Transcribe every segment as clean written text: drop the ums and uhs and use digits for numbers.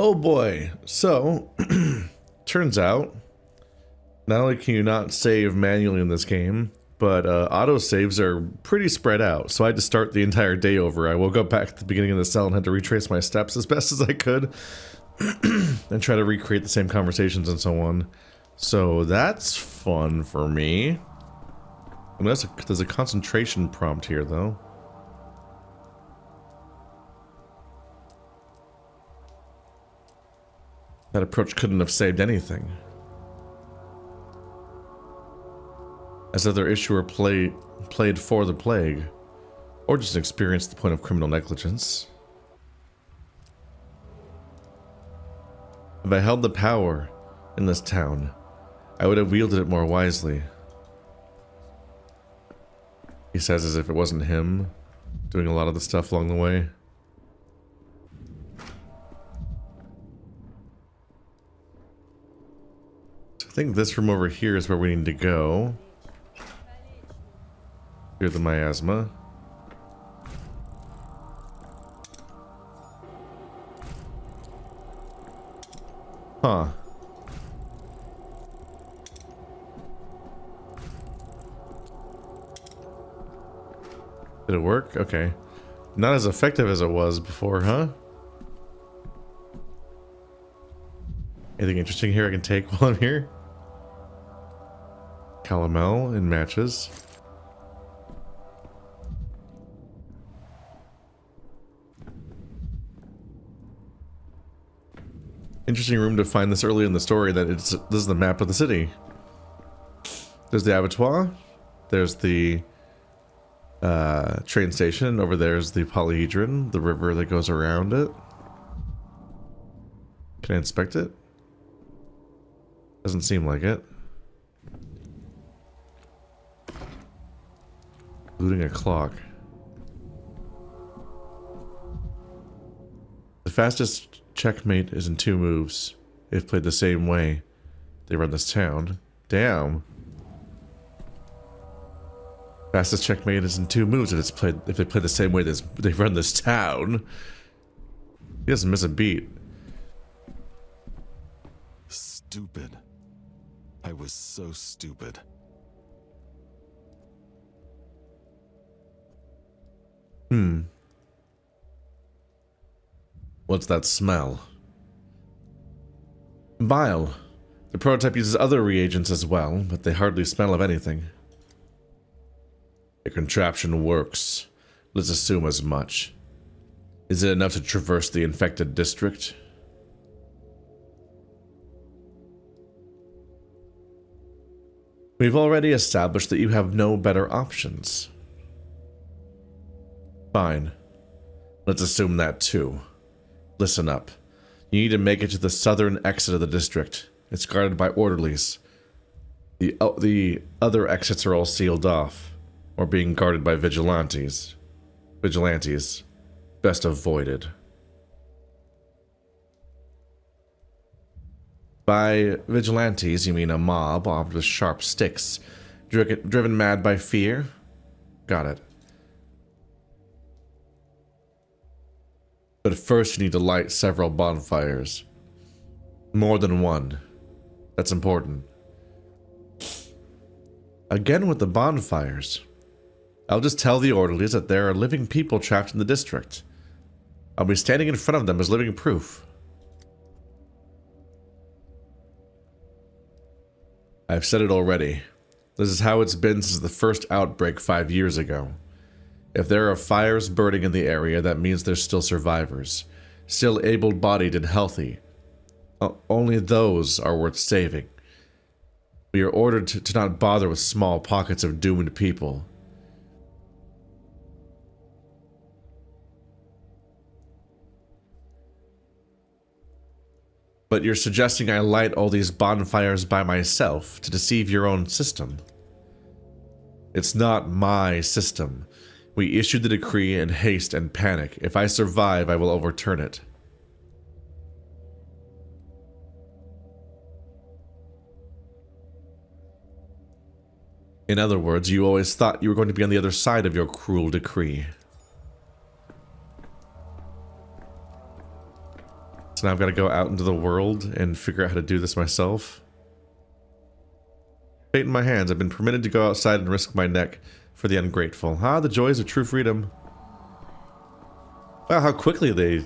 Oh boy. So, turns out, not only can you not save manually in this game, but autosaves are pretty spread out. So I had to start the entire day over. I woke up back at the beginning of the cell and had to retrace my steps as best as I could. And try to recreate the same conversations and so on. So that's fun for me. I mean, there's a concentration prompt here, though. That approach couldn't have saved anything. As other issuer played for the plague, or just experienced the point of criminal negligence. If I held the power in this town, I would have wielded it more wisely. He says as if it wasn't him doing a lot of the stuff along the way. So I think this room over here is where we need to go. Clear the miasma. Huh. Did it work? Okay. Not as effective as it was before, huh? Anything interesting here I can take while I'm here? Calomel in matches. Interesting room to find this early in the story that this is the map of the city. There's the abattoir. There's the train station. Over there's the polyhedron, the river that goes around it. Can I inspect it? Doesn't seem like it. Looting a clock. The fastest checkmate is in 2 moves. If played the same way they run this town. Damn. Fastest checkmate is in 2 moves if they play the same way they run this town. He doesn't miss a beat. Stupid. I was so stupid. What's that smell? Bile. The prototype uses other reagents as well, but they hardly smell of anything. The contraption works. Let's assume as much. Is it enough to traverse the infected district? We've already established that you have no better options. Fine. Let's assume that too. Listen up. You need to make it to the southern exit of the district. It's guarded by orderlies. The other exits are all sealed off, or being guarded by vigilantes. Best avoided. By vigilantes, you mean a mob armed with sharp sticks, driven mad by fear? Got it. But first you need to light several bonfires. More than one. That's important. Again with the bonfires. I'll just tell the orderlies that there are living people trapped in the district. I'll be standing in front of them as living proof. I've said it already. This is how it's been since the first outbreak 5 years ago. If there are fires burning in the area, that means there's still survivors. Still able-bodied and healthy. Only those are worth saving. We are ordered to not bother with small pockets of doomed people. But you're suggesting I light all these bonfires by myself to deceive your own system. It's not my system. We issued the decree in haste and panic. If I survive, I will overturn it. In other words, you always thought you were going to be on the other side of your cruel decree. So now I've got to go out into the world and figure out how to do this myself. Fate in my hands. I've been permitted to go outside and risk my neck for the ungrateful. Ah, the joys of true freedom. Wow, how quickly they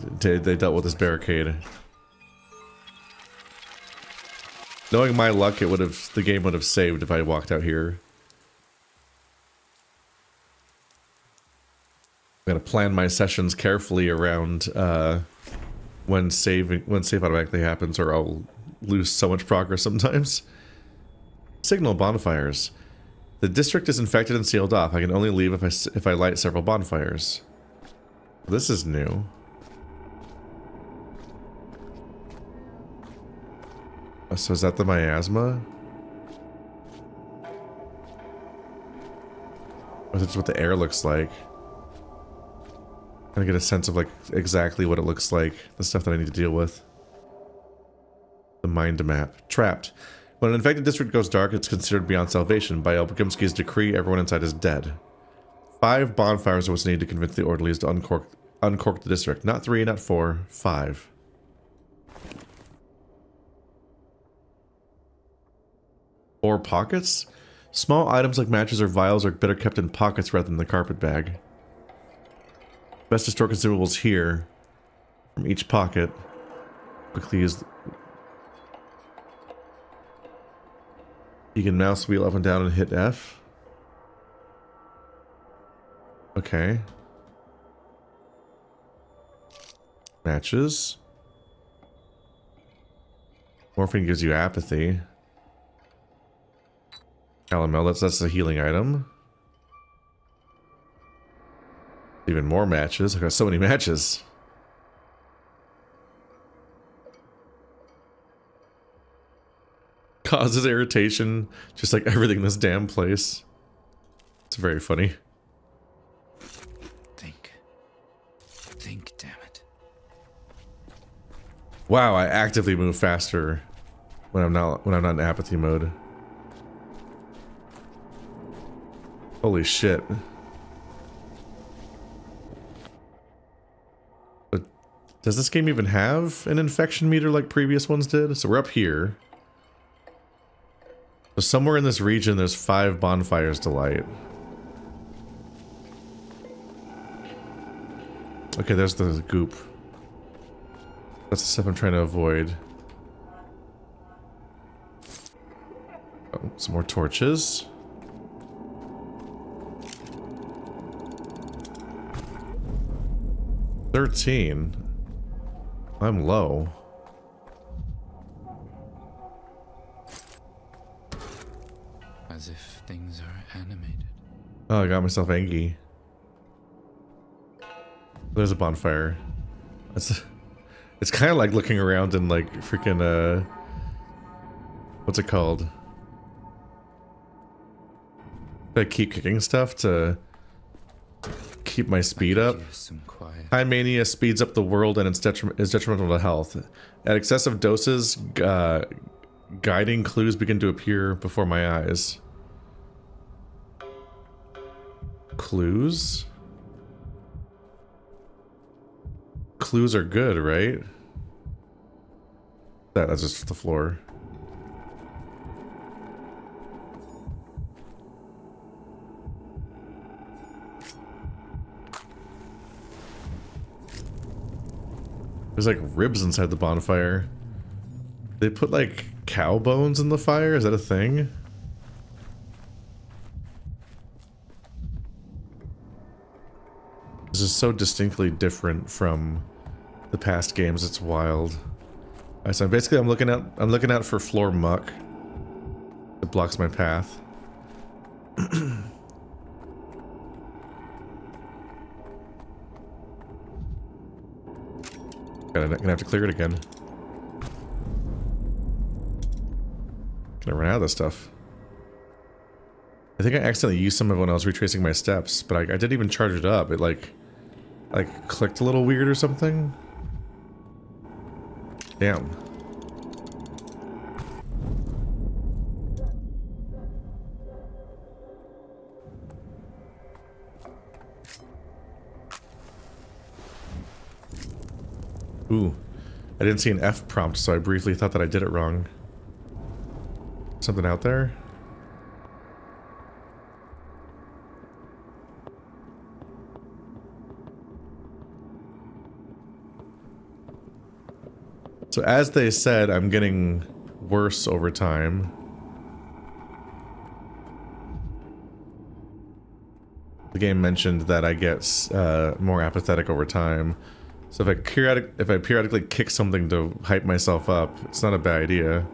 dealt with this barricade. Knowing my luck, the game would have saved if I walked out here. I'm gonna plan my sessions carefully around when save automatically happens, or I'll lose so much progress sometimes. Signal bonfires. The district is infected and sealed off. I can only leave if I light several bonfires. This is new. So is that the miasma? Or is it just what the air looks like? Trying to get a sense of like exactly what it looks like. The stuff that I need to deal with. The mind map. Trapped. When an infected district goes dark, it's considered beyond salvation. By Dankovsky's decree, everyone inside is dead. 5 bonfires are what's needed to convince the orderlies to uncork the district. Not 3, not 4, 5. Or pockets? Small items like matches or vials are better kept in pockets rather than the carpet bag. Best to store consumables here. From each pocket. Quickly use... You can mouse wheel up and down and hit F. Okay. Matches. Morphine gives you apathy. Calomel, that's a healing item. Even more matches. I got so many matches. Causes irritation, just like everything in this damn place. It's very funny. Think, damn it. Wow, I actively move faster when I'm not in apathy mode. Holy shit. But does this game even have an infection meter like previous ones did? So we're up here. So somewhere in this region there's 5 bonfires to light. Okay, there's the goop. That's the stuff I'm trying to avoid. Oh, some more torches. $13. I'm low. As if things are animated. Oh, I got myself angry. There's a bonfire. It's kind of like looking around in like freaking what's it called? I keep kicking stuff to keep my speed up. High mania speeds up the world and is detrimental to health. At excessive doses, guiding clues begin to appear before my eyes. Clues? Clues are good, right? That's just the floor. There's like ribs inside the bonfire. They put like cow bones in the fire? Is that a thing? This is so distinctly different from the past games. It's wild. Alright, so basically I'm looking out for floor muck. It blocks my path. Gonna have to clear it again. Gonna run out of this stuff. I think I accidentally used some of it when I was retracing my steps, but I didn't even charge it up. It like clicked a little weird or something. Damn. Ooh. I didn't see an F prompt, so I briefly thought that I did it wrong. Something out there? So as they said, I'm getting worse over time. The game mentioned that I get more apathetic over time. So if I periodically kick something to hype myself up, it's not a bad idea.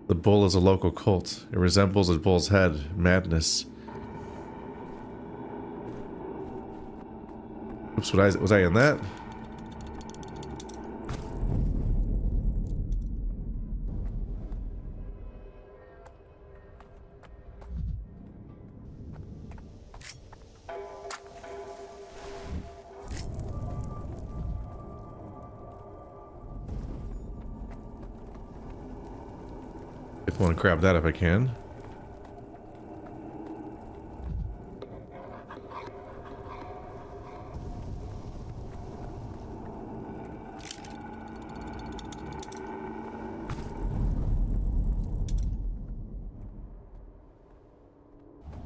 The bull is a local cult. It resembles a bull's head. Madness. Oops, was I in that? I want to grab that if I can.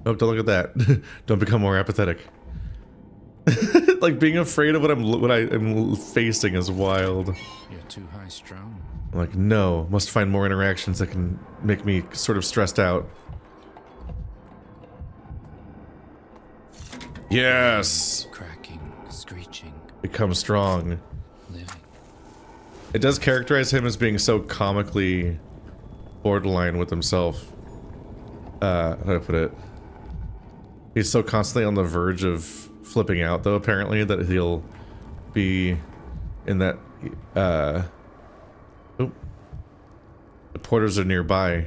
Nope, don't look at that. Don't become more apathetic. Like being afraid of what I'm facing is wild. You're too high strung. I'm like, no, must find more interactions that can make me sort of stressed out. Yes! Cracking, screeching, Become strong. living. It does characterize him as being so comically borderline with himself. How do I put it? He's so constantly on the verge of flipping out, though, apparently, that he'll be in that, oop. The porters are nearby.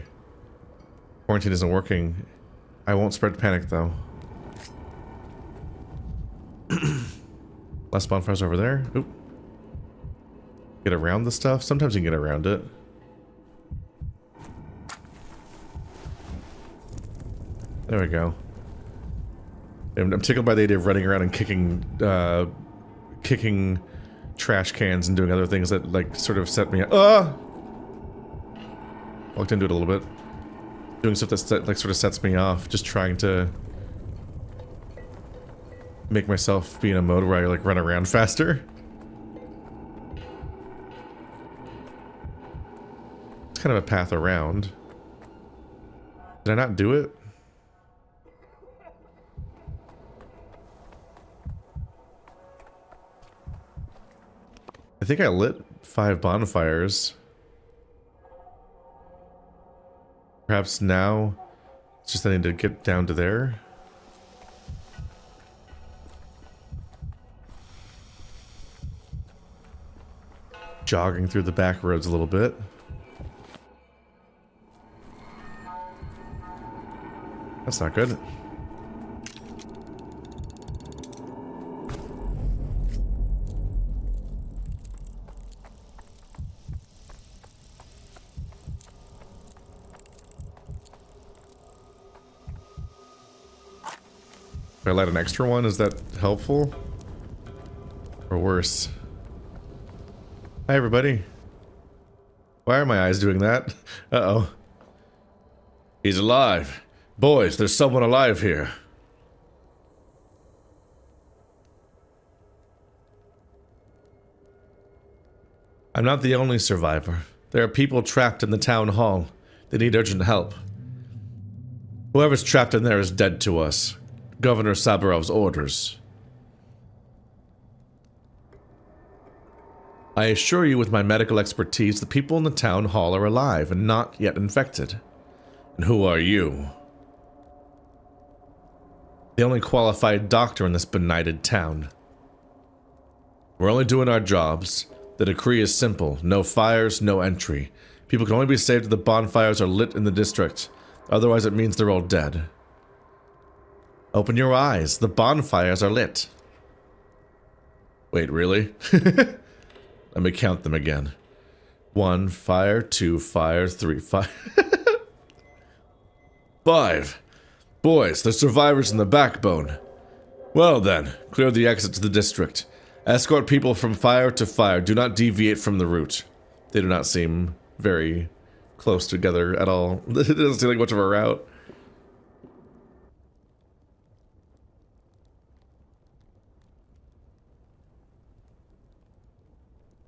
Quarantine isn't working. I won't spread panic, though. Last bonfire's over there. Oop. Get around the stuff? Sometimes you can get around it. There we go. I'm tickled by the idea of running around and kicking trash cans and doing other things that, like, sort of set me up. Walked into it a little bit. Doing stuff that, like, sort of sets me off. Just trying to make myself be in a mode where I, like, run around faster. It's kind of a path around. Did I not do it? I think I lit 5 bonfires. Perhaps now it's just I need to get down to there. Jogging through the back roads a little bit. That's not good. If I light an extra one, is that helpful? Or worse? Hi, everybody. Why are my eyes doing that? Uh-oh. He's alive. Boys, there's someone alive here. I'm not the only survivor. There are people trapped in the town hall. They need urgent help. Whoever's trapped in there is dead to us. Governor Saburov's orders. I assure you with my medical expertise, the people in the town hall are alive and not yet infected. And who are you? The only qualified doctor in this benighted town. We're only doing our jobs. The decree is simple. No fires, no entry. People can only be saved if the bonfires are lit in the district. Otherwise it means they're all dead. Open your eyes. The bonfires are lit. Wait, really? Let me count them again. 1 fire, 2 fire, 3 fire. 5. Boys, the survivors in the backbone. Well then, clear the exit to the district. Escort people from fire to fire. Do not deviate from the route. They do not seem very close together at all. It doesn't seem like much of a route.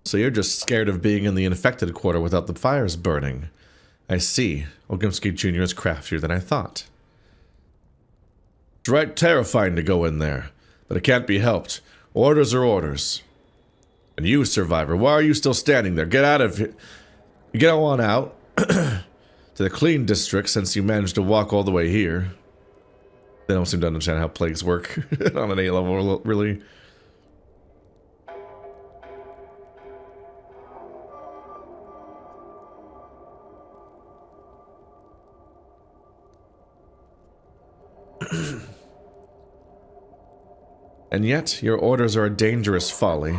So you're just scared of being in the infected quarter without the fires burning. I see. Ogimsky Jr. is craftier than I thought. It's right terrifying to go in there, but it can't be helped. Orders are orders. And you, survivor, why are you still standing there? Get out of here. Get on out to the clean district since you managed to walk all the way here. They don't seem to understand how plagues work on an A level, really. And yet, your orders are a dangerous folly.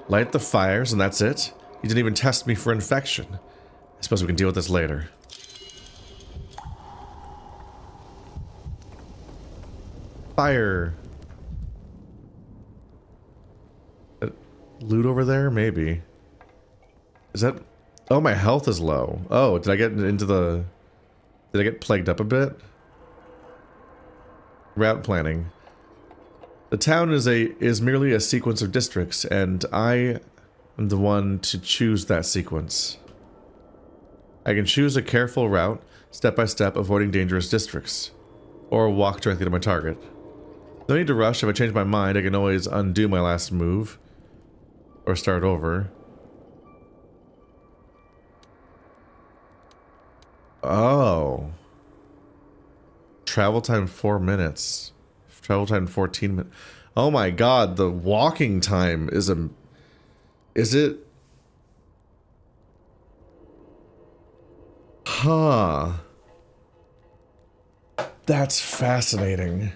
Light the fires, and that's it? You didn't even test me for infection. I suppose we can deal with this later. Fire. Loot over there? Maybe. Is that... Oh, my health is low. Oh, did I get into the... Did I get plagued up a bit? Route planning. The town is merely a sequence of districts, and I am the one to choose that sequence. I can choose a careful route, step by step, avoiding dangerous districts, or walk directly to my target. No need to rush. If I change my mind, I can always undo my last move, or start over. Oh. Travel time 4 minutes. Travel time 14 minutes. Oh my god, the walking time is a... Is it... Huh. That's fascinating.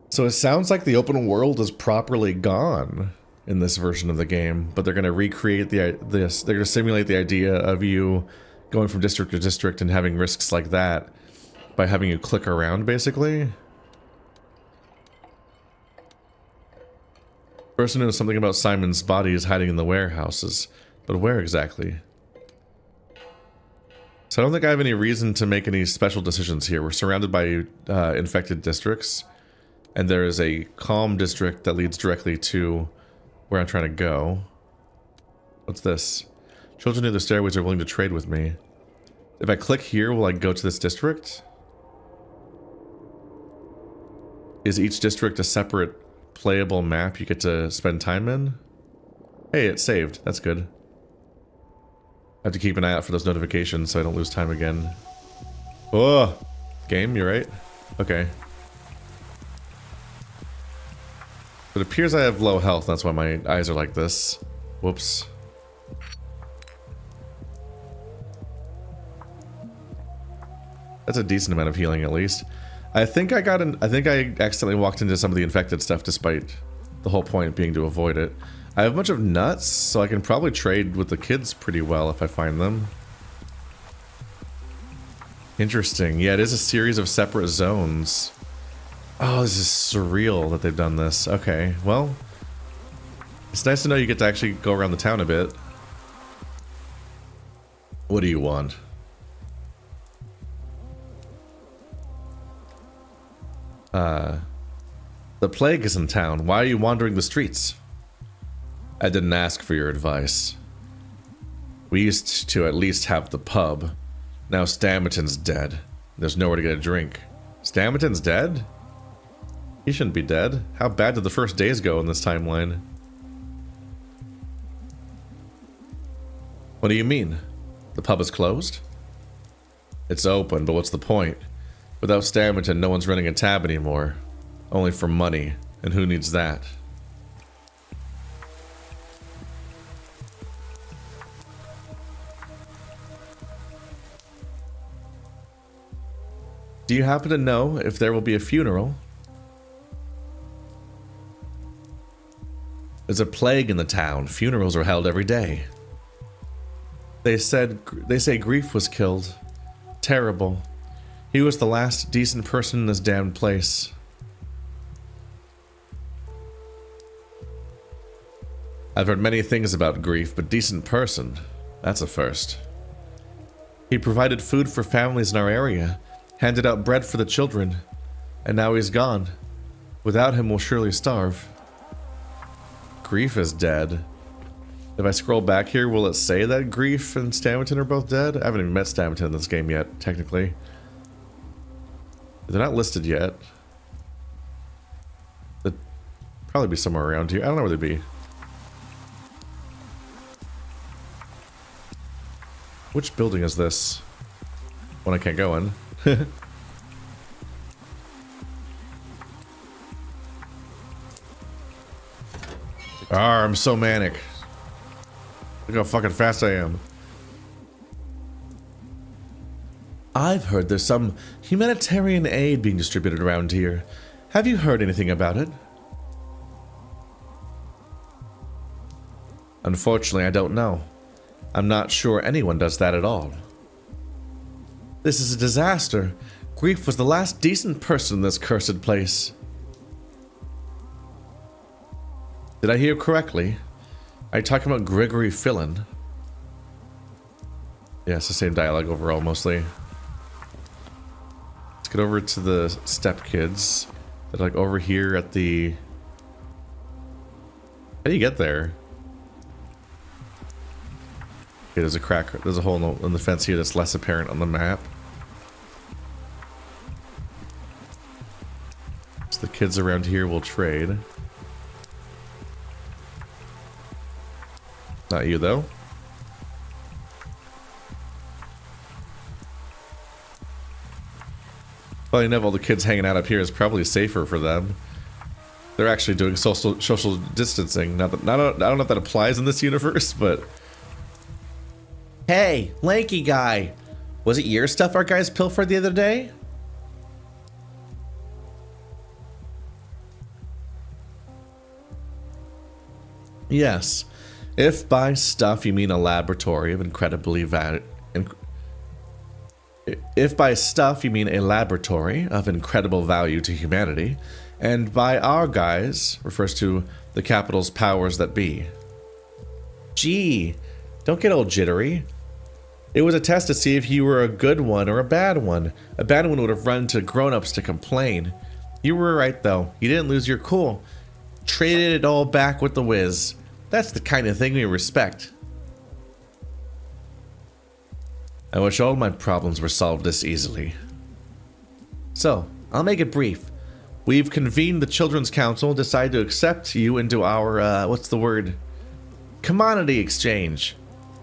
So it sounds like the open world is properly gone in this version of the game, but they're going to recreate this. They're going to simulate the idea of you going from district to district and having risks like that by having you click around, basically. Person knows something about Simon's body is hiding in the warehouses, but where exactly? So I don't think I have any reason to make any special decisions here. We're surrounded by infected districts, and there is a calm district that leads directly to where I'm trying to go. What's this? Children near the stairways are willing to trade with me. If I click here, will I go to this district? Is each district a separate playable map you get to spend time in? Hey, it's saved. That's good. I have to keep an eye out for those notifications so I don't lose time again. Oh! Game, you're right? Okay. It appears I have low health, that's why my eyes are like this. Whoops. That's a decent amount of healing at least. I think I accidentally walked into some of the infected stuff despite the whole point being to avoid it. I have a bunch of nuts, so I can probably trade with the kids pretty well if I find them. Interesting. Yeah, it is a series of separate zones. Oh, this is surreal that they've done this. Okay, well, it's nice to know you get to actually go around the town a bit. What do you want? The plague is in town. Why are you wandering the streets? I didn't ask for your advice. We used to at least have the pub. Now Stammerton's dead. There's nowhere to get a drink. Stammerton's dead? He shouldn't be dead. How bad did the first days go in this timeline? What do you mean? The pub is closed? It's open, but what's the point? Without Stammerton, no one's running a tab anymore. Only for money, and who needs that? Do you happen to know if there will be a funeral? There's a plague in the town. Funerals are held every day. They say Grief was killed. Terrible. He was the last decent person in this damned place. I've heard many things about Grief, but decent person, that's a first. He provided food for families in our area, handed out bread for the children, and now he's gone. Without him, we'll surely starve. Grief is dead. If I scroll back here, will it say that Grief and Stampton are both dead? I haven't even met Stampton in this game yet, technically. They're not listed yet. They'd probably be somewhere around here. I don't know where they'd be. Which building is this? One I can't go in. I'm so manic. Look how fucking fast I am. I've heard there's some humanitarian aid being distributed around here. Have you heard anything about it? Unfortunately, I don't know. I'm not sure anyone does that at all. This is a disaster. Grief was the last decent person in this cursed place. Did I hear correctly? Are you talking about Gregory Fillon? Yeah, it's the same dialogue overall, mostly. Let's get over to the Steppe kids. They're like over here at the... How do you get there? Okay, there's a crack. There's a hole in the fence here that's less apparent on the map. So the kids around here will trade. Not you, though. Well, you know, all the kids hanging out up here is probably safer for them. They're actually doing social distancing. I don't know if that applies in this universe, but... Hey, lanky guy. Was it your stuff our guys pilfered the other day? Yes. If by stuff you mean a laboratory of incredibly If by stuff you mean a laboratory of incredible value to humanity, and by our guys refers to the capital's powers that be. Gee, don't get all jittery. It was a test to see if you were a good one or a bad one. A bad one would have run to grown-ups to complain. You were right though. You didn't lose your cool. Traded it all back with the whiz. That's the kind of thing we respect. I wish all my problems were solved this easily. So, I'll make it brief. We've convened the Children's Council, decided to accept you into our, what's the word? Commodity exchange.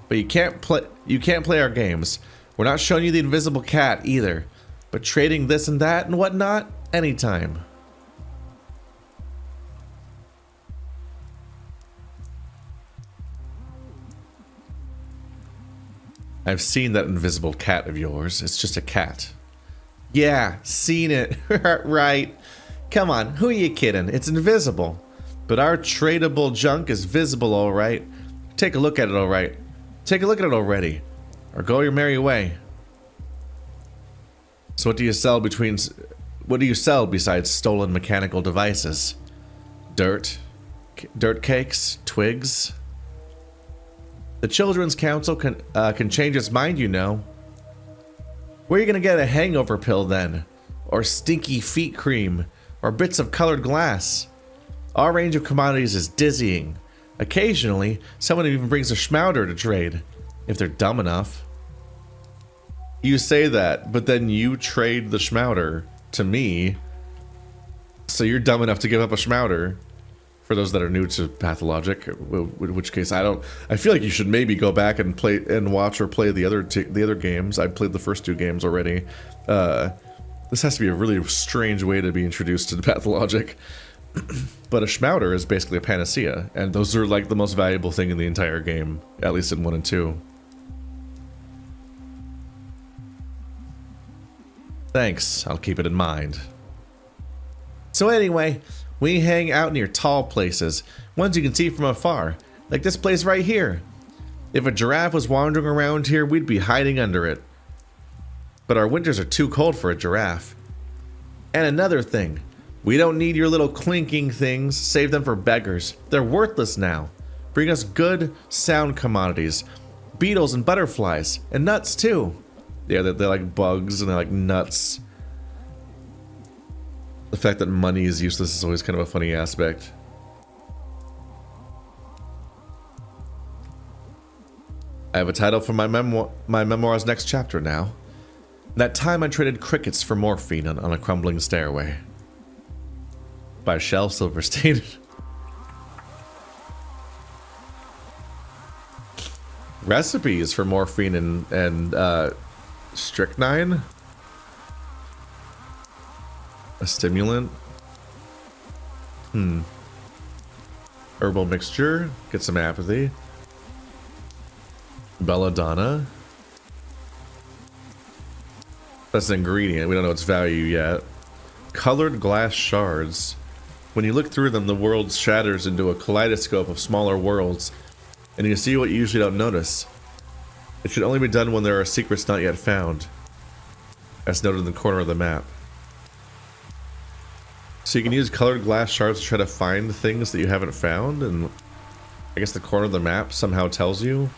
But you can't play our games. We're not showing you the invisible cat either. But trading this and that and whatnot, anytime. I've seen that invisible cat of yours. It's just a cat. Yeah, seen it. Right. Come on, who are you kidding? It's invisible. But our tradable junk is visible, all right. Take a look at it, all right. Take a look at it already. Or go your merry way. So what do you sell besides stolen mechanical devices? Dirt cakes? Twigs? The Children's Council can change its mind, you know. Where are you gonna get a hangover pill then? Or stinky feet cream? Or bits of colored glass? Our range of commodities is dizzying. Occasionally, someone even brings a schmouder to trade. If they're dumb enough. You say that, but then you trade the schmouder to me. So you're dumb enough to give up a schmouder. For those that are new to Pathologic, in which case I feel like you should maybe go back and play and watch or play the other games. I played the first two games already. This has to be a really strange way to be introduced to Pathologic. But a schmouder is basically a panacea, and those are like the most valuable thing in the entire game, at least in 1 and 2. Thanks, I'll keep it in mind. So anyway, we hang out near tall places, ones you can see from afar, like this place right here. If a giraffe was wandering around here, we'd be hiding under it. But our winters are too cold for a giraffe. And another thing, we don't need your little clinking things, save them for beggars. They're worthless now. bring us good, sound commodities. Beetles and butterflies, and nuts too. Yeah, they're like bugs and they're like nuts. The fact that money is useless is always kind of a funny aspect. I have a title for my memoir's next chapter now. That time I traded crickets for morphine on a crumbling stairway. By Shel Silverstein. Recipes for morphine and strychnine. A stimulant. Herbal mixture. Get some apathy. Belladonna. That's an ingredient. We don't know its value yet. Colored glass shards. When you look through them, the world shatters into a kaleidoscope of smaller worlds, and you see what you usually don't notice. It should only be done when there are secrets not yet found, as noted in the corner of the map. So you can use colored glass shards to try to find things that you haven't found, and I guess the corner of the map somehow tells you.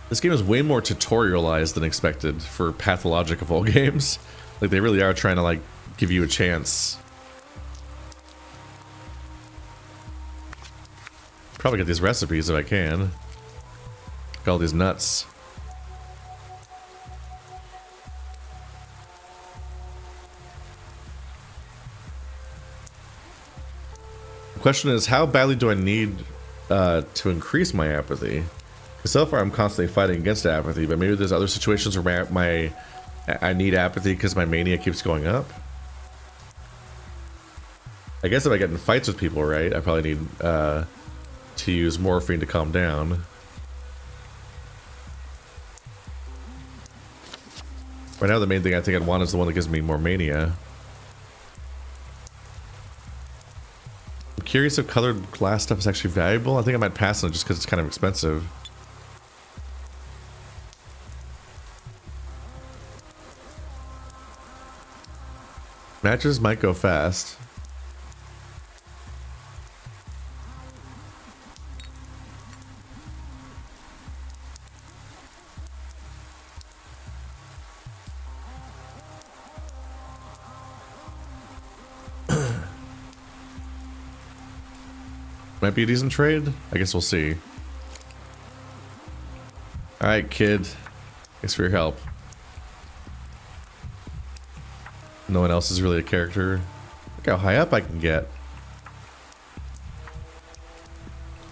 This game is way more tutorialized than expected for Pathologic of all games. Like, they really are trying to, like, give you a chance. Probably get these recipes if I can. Got all these nuts. The question is, how badly do I need to increase my apathy? Because so far I'm constantly fighting against apathy, but maybe there's other situations where I need apathy because my mania keeps going up. I guess if I get in fights with people, right, I probably need to use morphine to calm down. Right now the main thing I think I'd want is the one that gives me more mania. I'm curious if colored glass stuff is actually valuable. I think I might pass on it just because it's kind of expensive. Matches might go fast. Might be a decent trade. I guess we'll see. Alright, kid. Thanks for your help. No one else is really a character. Look how high up I can get.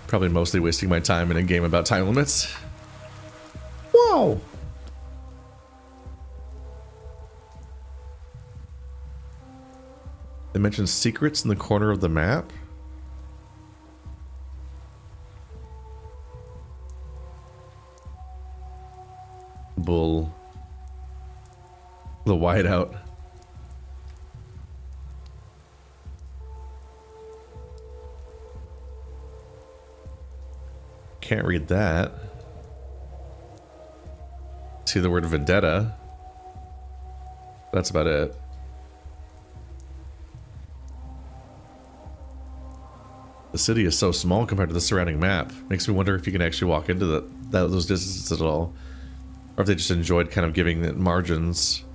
Probably mostly wasting my time in a game about time limits. Whoa! They mentioned secrets in the corner of the map. Bull. The whiteout. Can't read that. See the word vendetta. That's about it. The city is so small compared to the surrounding map. Makes me wonder if you can actually walk into those distances at all. Or if they just enjoyed kind of giving it margins.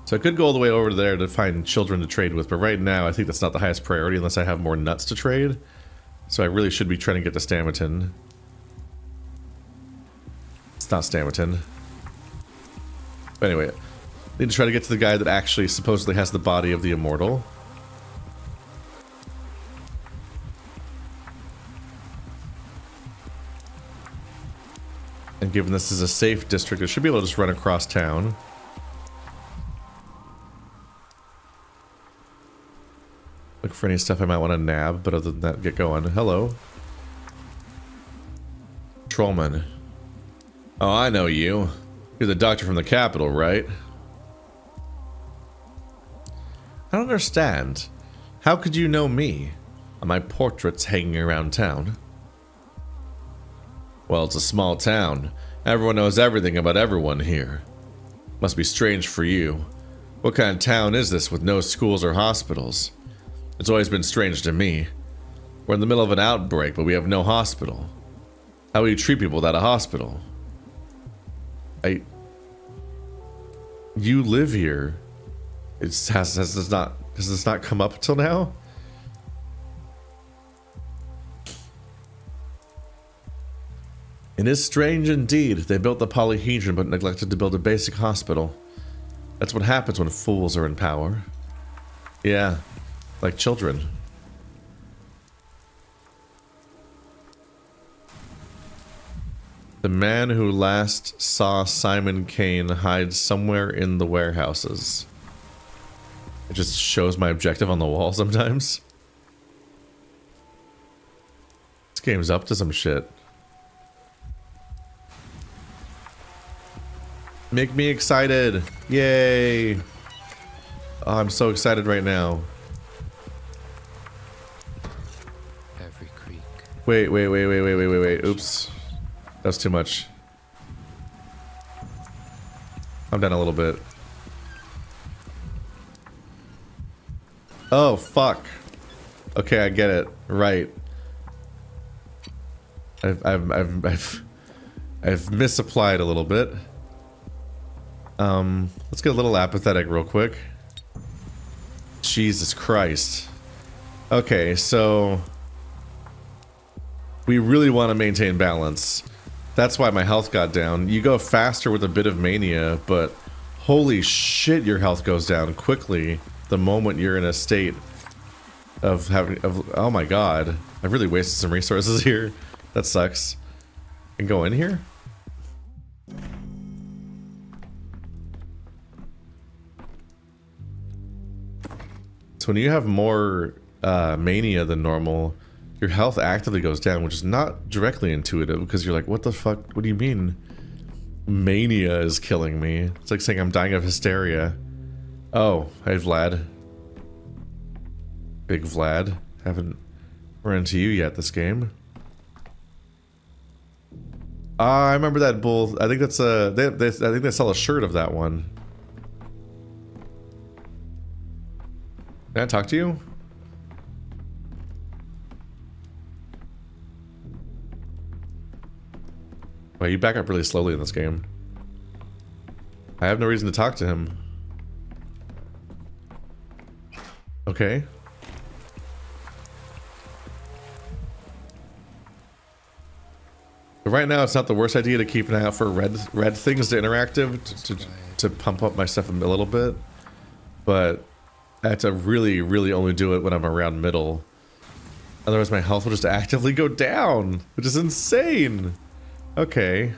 So I could go all the way over there to find children to trade with, but right now I think that's not the highest priority unless I have more nuts to trade. So I really should be trying to get to Stamerton. It's not Stamerton. But anyway, I need to try to get to the guy that actually supposedly has the body of the immortal. And given this is a safe district, I should be able to just run across town. Look for any stuff I might want to nab, but other than that, get going. Hello. Trollman. Oh, I know you. You're the doctor from the capital, right? I don't understand. How could you know me? Are my portraits hanging around town? Well, it's a small town. Everyone knows everything about everyone here. Must be strange for you. What kind of town is this with no schools or hospitals? It's always been strange to me. We're in the middle of an outbreak, but we have no hospital. How will you treat people without a hospital? You live here. Has this not come up until now? It is strange indeed. They built the polyhedron but neglected to build a basic hospital. That's what happens when fools are in power. Yeah, like children. The man who last saw Simon Kane hides somewhere in the warehouses. It just shows my objective on the wall sometimes. This game's up to some shit. Make me excited. Yay. Oh, I'm so excited right now. Every creek. Wait. Oops. That was too much. I'm down a little bit. Oh, fuck. Okay, I get it. Right. I've misapplied a little bit. Let's get a little apathetic real quick. Jesus Christ. Okay, so we really want to maintain balance. That's why my health got down. You go faster with a bit of mania, but holy shit, your health goes down quickly the moment you're in a state of having oh my god. I've really wasted some resources here. That sucks. And go in here? So when you have more mania than normal, your health actively goes down, which is not directly intuitive because you're like, what the fuck? What do you mean? Mania is killing me. It's like saying I'm dying of hysteria. Oh, hey Vlad. Big Vlad. Haven't run into you yet this game. I remember that bull. I think that's I think they sell a shirt of that one. Can I talk to you? Well, you back up really slowly in this game. I have no reason to talk to him. Okay. But right now, it's not the worst idea to keep an eye out for red things to interactive to pump up my stuff a little bit. But I have to really only do it when I'm around middle. Otherwise, my health will just actively go down, which is insane. Okay.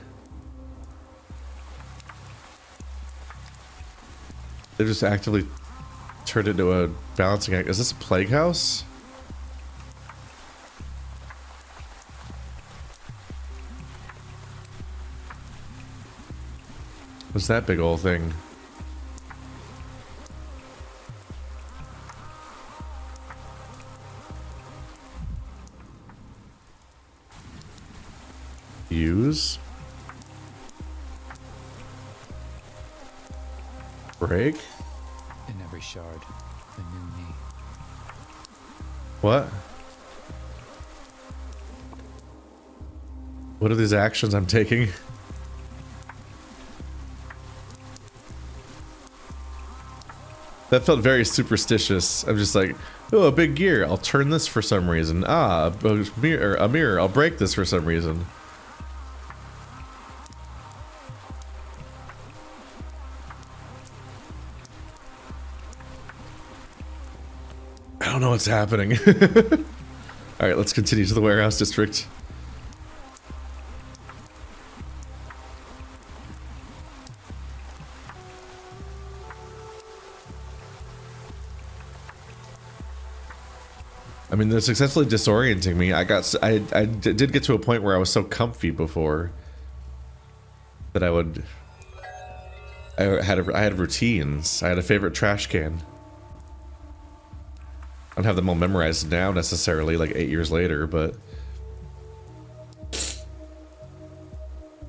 They just actively turned into a balancing act. Is this a plague house? What's that big old thing? Use. Break. In every shard, a new knee. What? What are these actions I'm taking? That felt very superstitious. I'm just like, oh, a big gear. I'll turn this for some reason. Ah, a mirror. I'll break this for some reason. I don't know what's happening. Alright, let's continue to the warehouse district. I mean, they're successfully disorienting me. I did get to a point where I was so comfy before that I had routines. I had a favorite trash can. I don't have them all memorized now necessarily, like 8 years later, but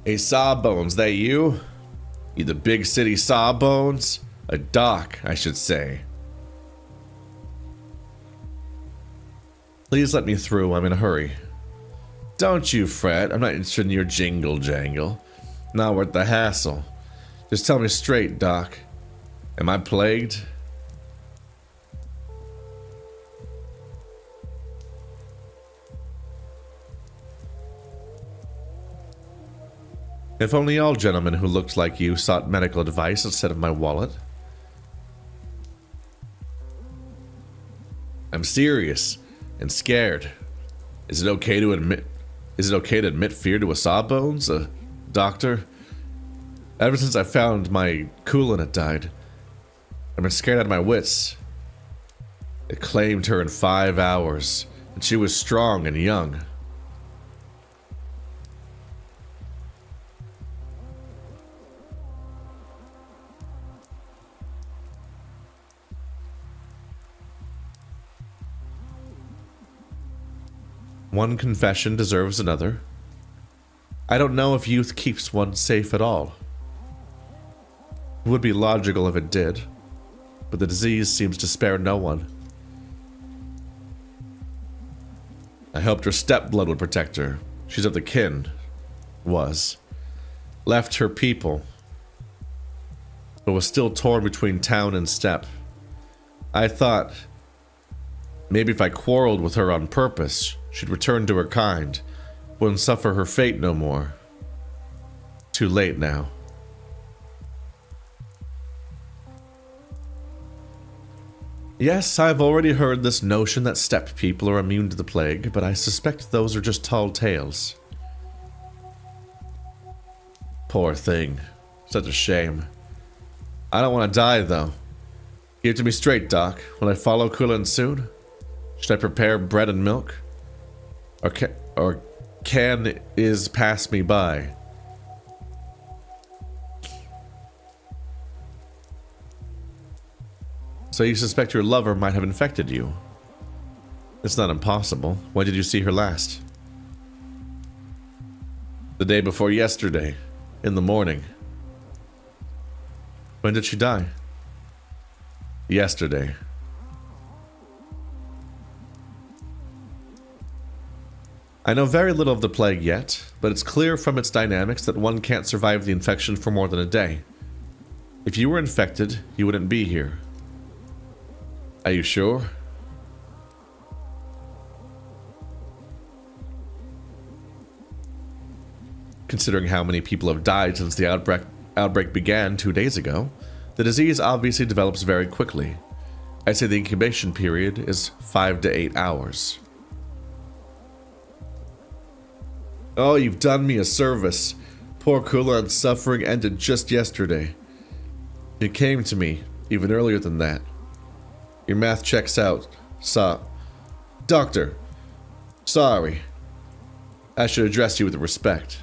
hey, Sawbones, that you? You the big city sawbones? A doc, I should say. Please let me through, I'm in a hurry. Don't you fret, I'm not interested in your jingle jangle. Not worth the hassle. Just tell me straight, Doc. Am I plagued? If only all gentlemen who looked like you sought medical advice instead of my wallet. I'm serious and scared. Is it okay to admit fear to a sawbones, doctor? Ever since I found my coolant had died, I've been scared out of my wits. It claimed her in 5 hours, and she was strong and young. One confession deserves another. I don't know if youth keeps one safe at all. It would be logical if it did, but the disease seems to spare no one. I hoped her stepblood would protect her. She's of the kin. Was. Left her people, but was still torn between town and steppe. I thought maybe if I quarreled with her on purpose, she'd return to her kind, wouldn't suffer her fate no more. Too late now. Yes, I've already heard this notion that steppe people are immune to the plague, but I suspect those are just tall tales. Poor thing. Such a shame. I don't want to die, though. Give it to me straight, Doc. Will I follow coolant soon? Should I prepare bread and milk? Or can is pass me by? So you suspect your lover might have infected you? It's not impossible. When did you see her last? The day before yesterday, in the morning. When did she die? Yesterday. I know very little of the plague yet, but it's clear from its dynamics that one can't survive the infection for more than a day. If you were infected, you wouldn't be here. Are you sure? Considering how many people have died since the outbreak began 2 days ago, the disease obviously develops very quickly. I'd say the incubation period is 5 to 8 hours. Oh, you've done me a service. Poor Kulan's suffering ended just yesterday. You came to me even earlier than that. Your math checks out. Doctor. Sorry. I should address you with respect.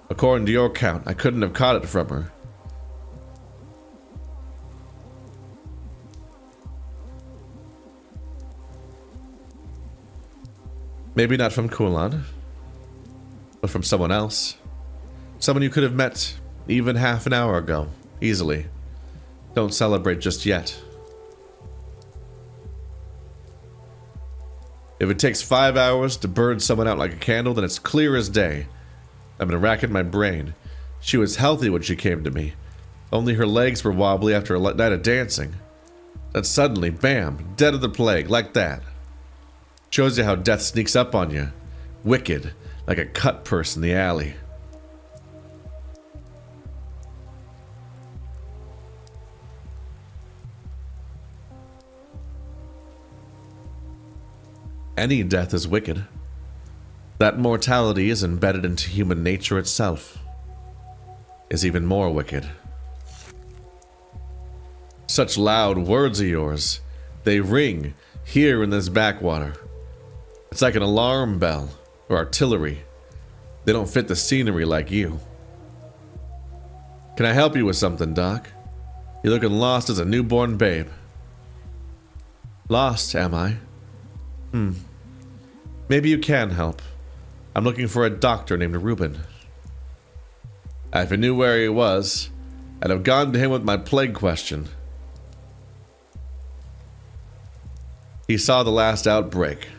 According to your count, I couldn't have caught it from her. Maybe not from Kulan, but from someone else. Someone you could have met even half an hour ago, easily. Don't celebrate just yet. If it takes 5 hours to burn someone out like a candle, then it's clear as day. I've been racking my brain. She was healthy when she came to me. Only her legs were wobbly after a night of dancing. Then suddenly, bam, dead of the plague, like that. Shows you how death sneaks up on you. Wicked, like a cut purse in the alley. Any death is wicked. That mortality is embedded into human nature itself. Is even more wicked. Such loud words of yours. They ring here in this backwater. It's like an alarm bell or artillery. They don't fit the scenery like you. Can I help you with something, Doc? You're looking lost as a newborn babe. Lost, am I? Maybe you can help. I'm looking for a doctor named Rubin. If I knew where he was, I'd have gone to him with my plague question. He saw the last outbreak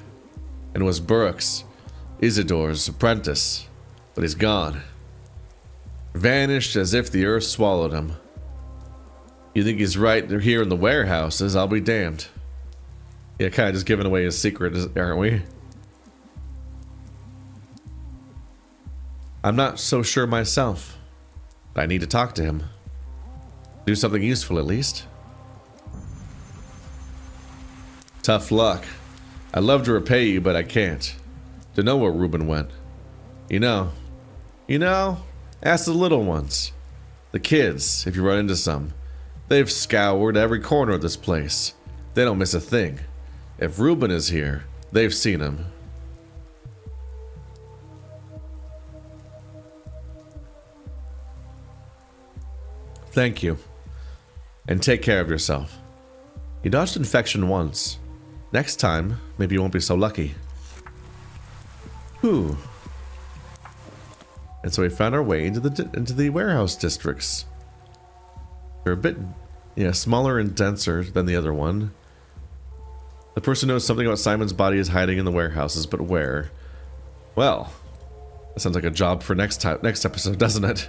and was Burke's, Isidore's apprentice, but he's gone. Vanished as if the earth swallowed him. You think he's right here in the warehouses? I'll be damned. Yeah, kind of just giving away his secret, aren't we? I'm not so sure myself. But I need to talk to him. Do something useful at least. Tough luck. I'd love to repay you, but I can't. To know where Rubin went. You know, ask the little ones. The kids, if you run into some. They've scoured every corner of this place. They don't miss a thing. If Rubin is here, they've seen him. Thank you. And take care of yourself. You dodged infection once. Next time, maybe you won't be so lucky. Whew. And so we found our way into the warehouse districts. They're a bit, smaller and denser than the other one. The person knows something about Simon's body is hiding in the warehouses, but where? Well, that sounds like a job for next episode, doesn't it?